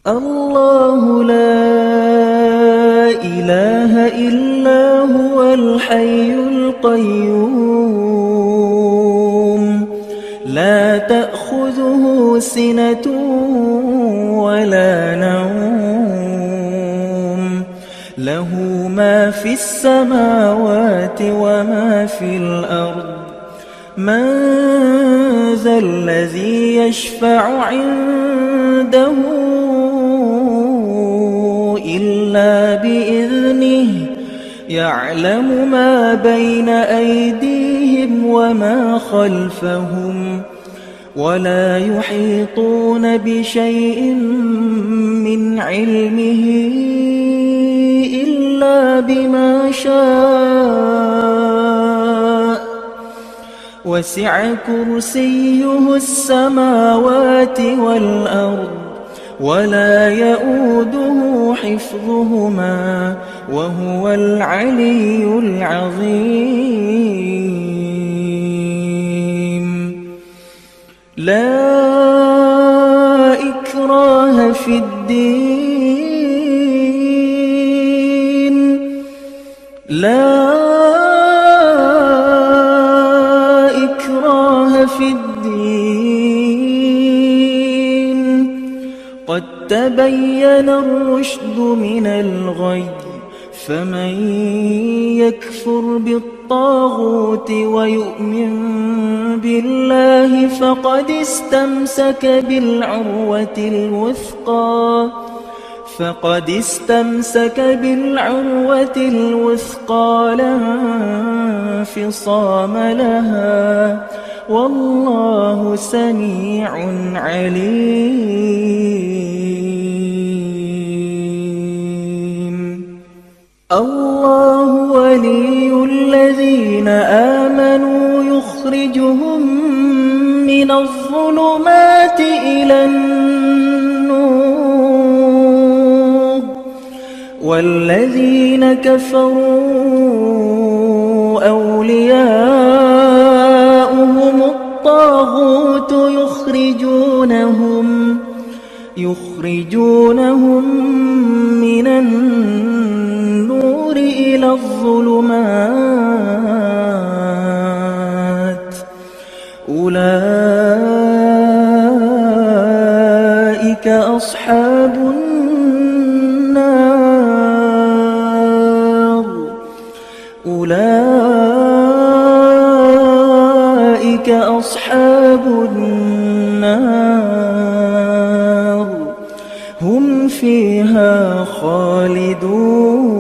الله لا إله إلا هو الحي القيوم لا تأخذه سنة ولا نوم له ما في السماوات وما في الأرض من ذا الذي يشفع عنده إلا بإذنه يعلم ما بين أيديهم وما خلفهم ولا يحيطون بشيء من علمه إلا بما شاء وسع كرسيه السماوات والأرض ولا يؤوده حفظهما وهو العلي العظيم لا إكراه في الدين لا إكراه في الدين قد تبين الرشد من الغي فمن يكفر بالطاغوت ويؤمن بالله فقد استمسك بالعروة الوثقى لا انفصام لها والله سميع عليم الله ولي الذين آمنوا يخرجهم من الظلمات إلى النور والذين كفروا أولياؤهم الطاغوت يخرجونهم من النور إلى الظلمات أولئك أصحاب النار هم فيها خالدون